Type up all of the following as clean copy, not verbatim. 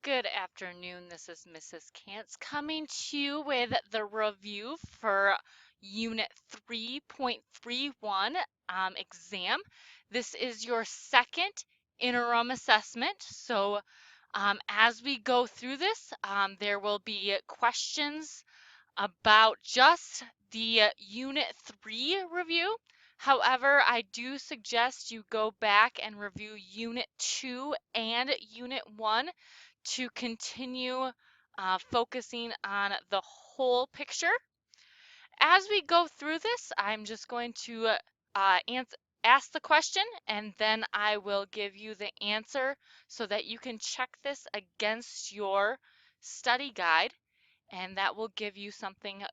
Good afternoon. This is Mrs. Kantz coming to you with the review for Unit 3.31 exam. This is your second interim assessment. So, as we go through this, there will be questions about just the Unit 3 review. However, I do suggest you go back and review Unit 2 and Unit 1 to continue focusing on the whole picture. As we go through this, I'm just going to ask the question and then I will give you the answer so that you can check this against your study guide, and that will give you something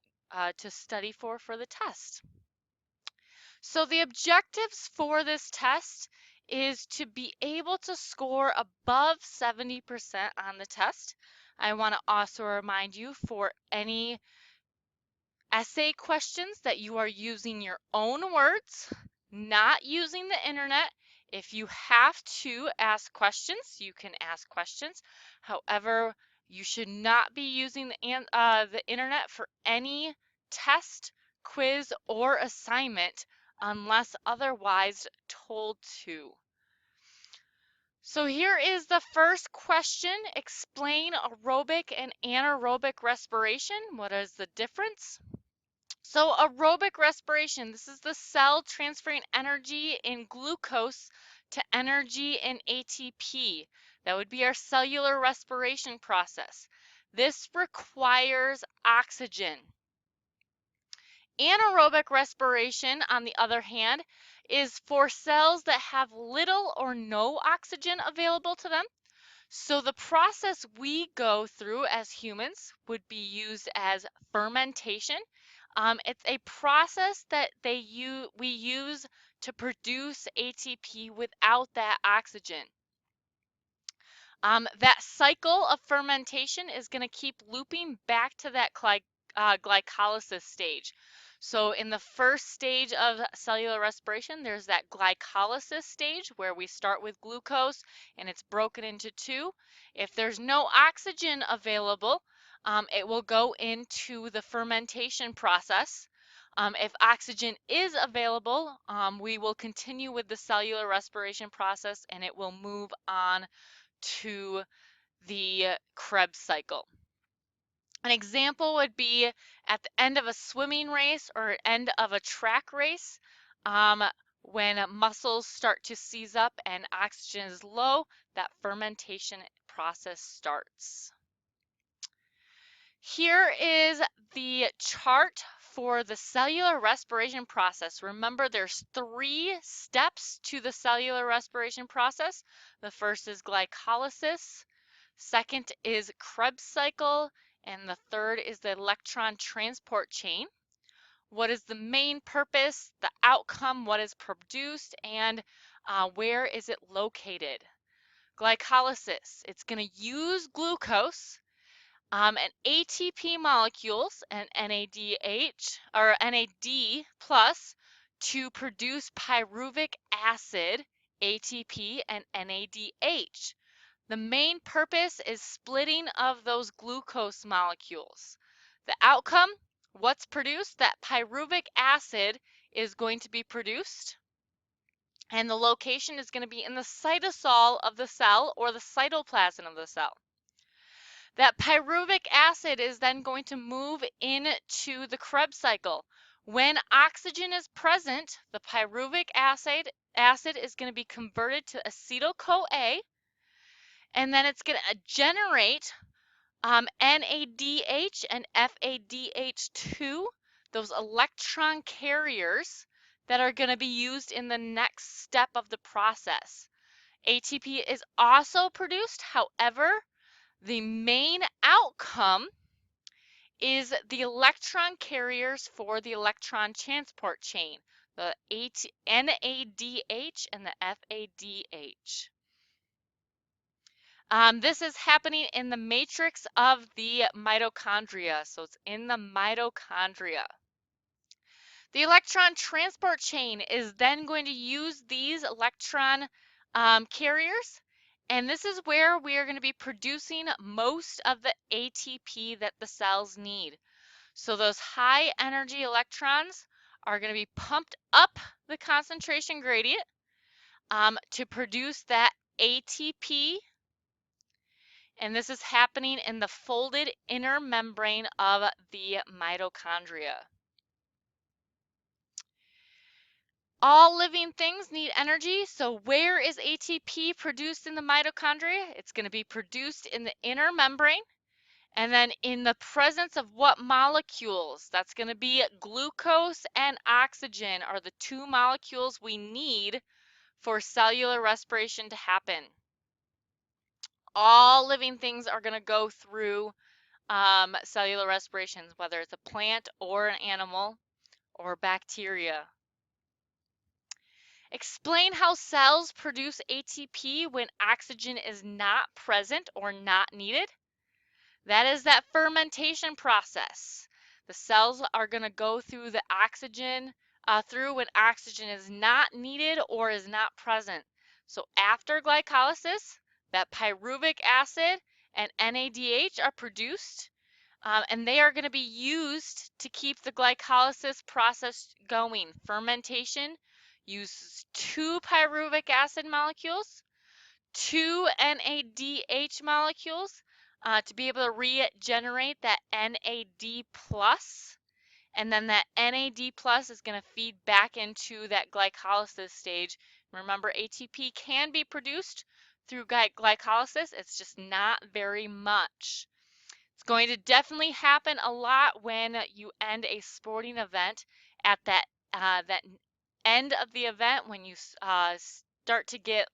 to study for the test. So the objectives for this test is to be able to score above 70% on the test. I want to also remind you, for any essay questions, that you are using your own words, not using the internet. If you have to ask questions, you can ask questions. However, you should not be using the internet for any test, quiz, or assignment unless otherwise told to. So here is the first question. Explain aerobic and anaerobic respiration. What is the difference? So aerobic respiration, this is the cell transferring energy in glucose to energy in ATP. That would be our cellular respiration process. This requires oxygen. Anaerobic respiration, on the other hand, is for cells that have little or no oxygen available to them. So the process we go through as humans would be used as fermentation. It's a process that we use to produce ATP without that oxygen. That cycle of fermentation is going to keep looping back to that glycolysis stage. So in the first stage of cellular respiration, there's that glycolysis stage where we start with glucose and it's broken into two. If there's no oxygen available, it will go into the fermentation process. If oxygen is available, we will continue with the cellular respiration process and it will move on to the Krebs cycle. An example would be at the end of a swimming race or end of a track race, when muscles start to seize up and oxygen is low, that fermentation process starts. Here is the chart for the cellular respiration process. Remember, there's 3 steps to the cellular respiration process. The first is glycolysis, second is Krebs cycle, and the third is the electron transport chain. What is the main purpose, the outcome, what is produced, and where is it located? Glycolysis, it's going to use glucose and ATP molecules and NADH or NAD plus to produce pyruvic acid, ATP, and NADH. The main purpose is splitting of those glucose molecules. The outcome, what's produced? That pyruvic acid is going to be produced, and the location is going to be in the cytosol of the cell or the cytoplasm of the cell. That pyruvic acid is then going to move into the Krebs cycle. When oxygen is present, the pyruvic acid is going to be converted to acetyl-CoA, and then it's going to generate NADH and FADH2, those electron carriers that are going to be used in the next step of the process. ATP is also produced, however, the main outcome is the electron carriers for the electron transport chain, the NADH and the FADH. This is happening in the matrix of the mitochondria, so it's in the mitochondria. The electron transport chain is then going to use these electron carriers And this is where we are going to be producing most of the ATP that the cells need. So those high energy electrons are going to be pumped up the concentration gradient to produce that ATP. And this is happening in the folded inner membrane of the mitochondria. All living things need energy, so where is ATP produced in the mitochondria? It's going to be produced in the inner membrane, and then in the presence of what molecules? That's going to be glucose and oxygen are the two molecules we need for cellular respiration to happen. All living things are going to go through cellular respirations, whether it's a plant or an animal or bacteria. Explain how cells produce ATP when oxygen is not present or not needed. That is that fermentation process. The cells are going to go through the oxygen through when oxygen is not needed or is not present. So after glycolysis, that pyruvic acid and NADH are produced, and they are going to be used to keep the glycolysis process going. Fermentation uses 2 pyruvic acid molecules, 2 NADH molecules to be able to regenerate that NAD plus, and then that NAD plus is going to feed back into that glycolysis stage. Remember, ATP can be produced through glycolysis, it's just not very much. It's going to definitely happen a lot when you end a sporting event at that end of the event when you start to get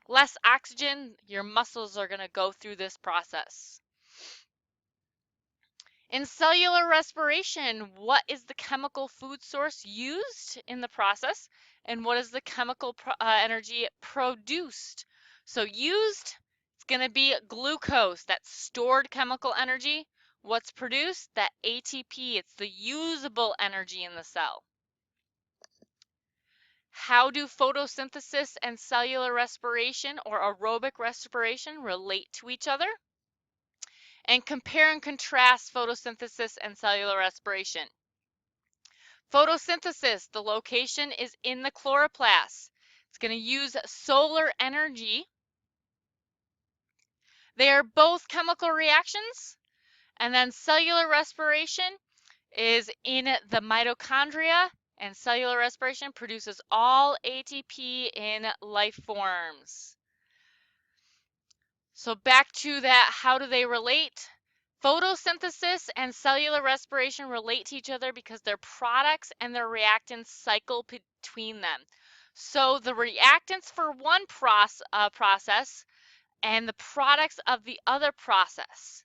less oxygen, your muscles are going to go through this process. In cellular respiration, what is the chemical food source used in the process, and what is the chemical energy produced? So used, it's going to be glucose, that's stored chemical energy. What's produced? That ATP, it's the usable energy in the cell. How do photosynthesis and cellular respiration or aerobic respiration relate to each other? And compare and contrast photosynthesis and cellular respiration. Photosynthesis, the location is in the chloroplast. It's going to use solar energy. They are both chemical reactions. And then cellular respiration is in the mitochondria, and cellular respiration produces all ATP in life forms. So back to that, how do they relate? Photosynthesis and cellular respiration relate to each other because their products and their reactants cycle between them. So the reactants for one process and the products of the other process.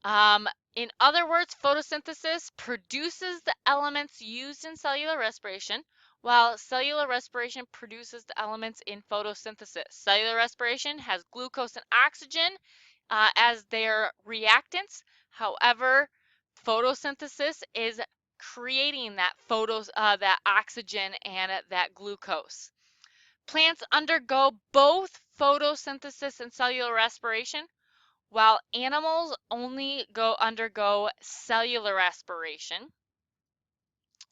In other words, photosynthesis produces the elements used in cellular respiration, while cellular respiration produces the elements in photosynthesis. Cellular respiration has glucose and oxygen as their reactants. However, photosynthesis is creating that that oxygen and that glucose. Plants undergo both photosynthesis and cellular respiration, while animals only undergo cellular respiration.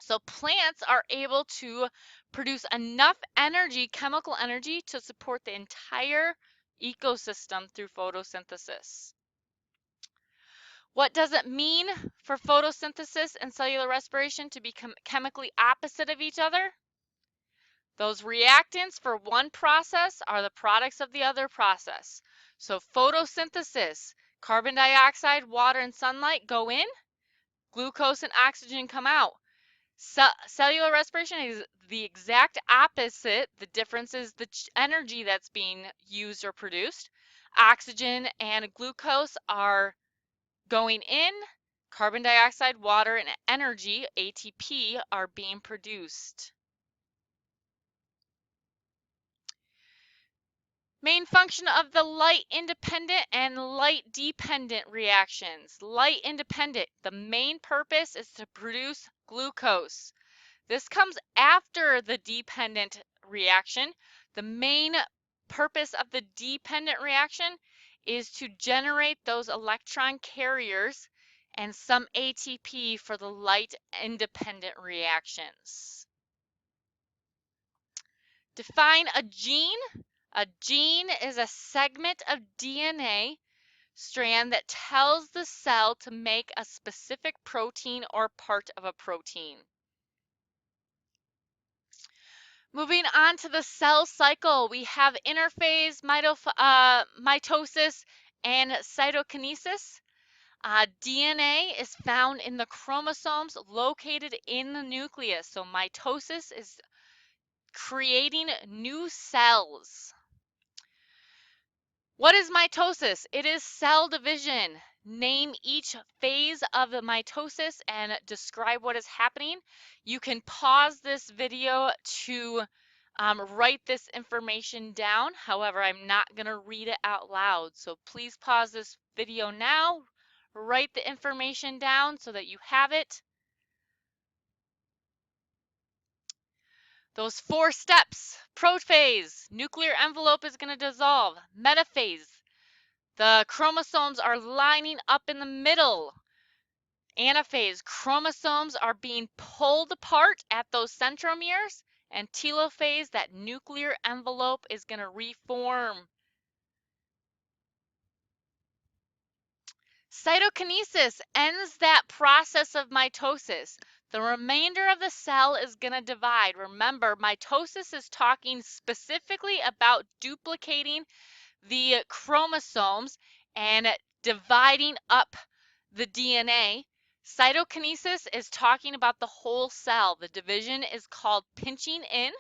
So plants are able to produce enough energy, chemical energy, to support the entire ecosystem through photosynthesis. What does it mean for photosynthesis and cellular respiration to be chemically opposite of each other? Those reactants for one process are the products of the other process. So photosynthesis, carbon dioxide, water, and sunlight go in, glucose and oxygen come out. Cellular respiration is the exact opposite. The difference is the energy that's being used or produced. Oxygen and glucose are going in, carbon dioxide, water, and energy, ATP, are being produced. Main function of the light independent and light dependent reactions. Light independent, the main purpose is to produce glucose. This comes after the dependent reaction. The main purpose of the dependent reaction is to generate those electron carriers and some ATP for the light independent reactions. Define a gene. A gene is a segment of DNA strand that tells the cell to make a specific protein or part of a protein. Moving on to the cell cycle, we have interphase, mitosis, and cytokinesis. DNA is found in the chromosomes located in the nucleus. So mitosis is creating new cells. What is mitosis? It is cell division. Name each phase of the mitosis and describe what is happening. You can pause this video to write this information down. However, I'm not going to read it out loud. So please pause this video now, write the information down so that you have it. Those 4 steps: prophase, nuclear envelope is going to dissolve. Metaphase, the chromosomes are lining up in the middle. Anaphase, chromosomes are being pulled apart at those centromeres. And telophase, that nuclear envelope is going to reform. Cytokinesis ends that process of mitosis. The remainder of the cell is going to divide. Remember, mitosis is talking specifically about duplicating the chromosomes and dividing up the DNA. Cytokinesis is talking about the whole cell. The division is called pinching in.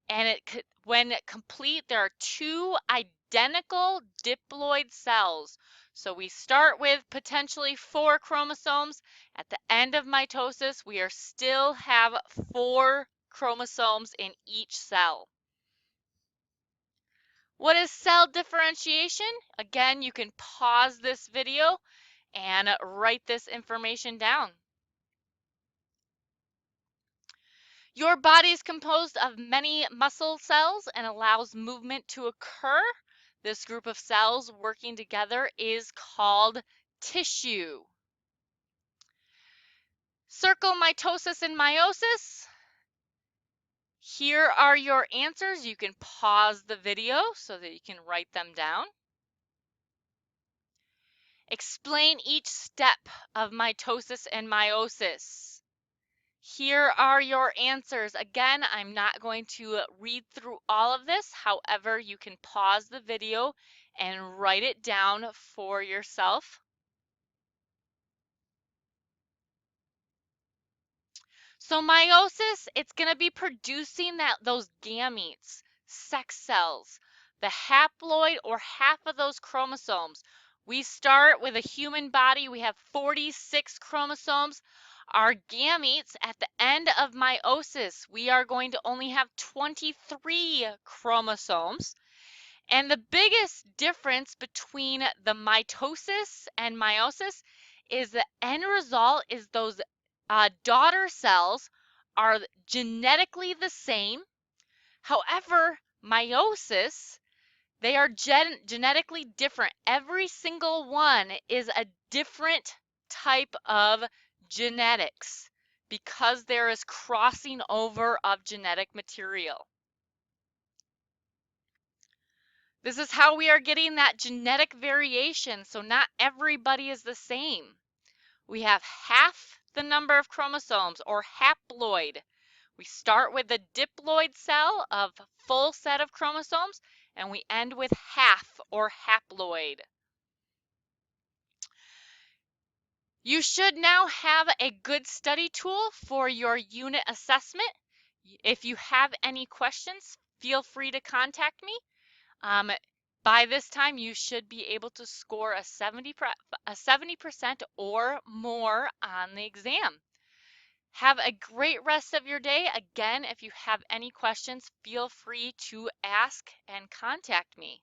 And when complete, there are 2 identical diploid cells. So we start with potentially 4 chromosomes. At the end of mitosis, we still have 4 chromosomes in each cell. What is cell differentiation? Again, you can pause this video and write this information down. Your body is composed of many muscle cells and allows movement to occur. This group of cells working together is called tissue. Circle mitosis and meiosis. Here are your answers. You can pause the video so that you can write them down. Explain each step of mitosis and meiosis. Here are your answers. Again, I'm not going to read through all of this. However, you can pause the video and write it down for yourself. So meiosis, it's going to be producing those gametes, sex cells, the haploid or half of those chromosomes. We start with a human body. We have 46 chromosomes. Our gametes at the end of meiosis, we are going to only have 23 chromosomes. And the biggest difference between the mitosis and meiosis is the end result is those daughter cells are genetically the same. However, meiosis, they are genetically different. Every single one is a different type of genetics because there is crossing over of genetic material. This is how we are getting that genetic variation. So not everybody is the same. We have half the number of chromosomes, or haploid. We start with a diploid cell of full set of chromosomes, and we end with half, or haploid. You should now have a good study tool for your unit assessment. If you have any questions, feel free to contact me. By this time, you should be able to score a 70% or more on the exam. Have a great rest of your day. Again, if you have any questions, feel free to ask and contact me.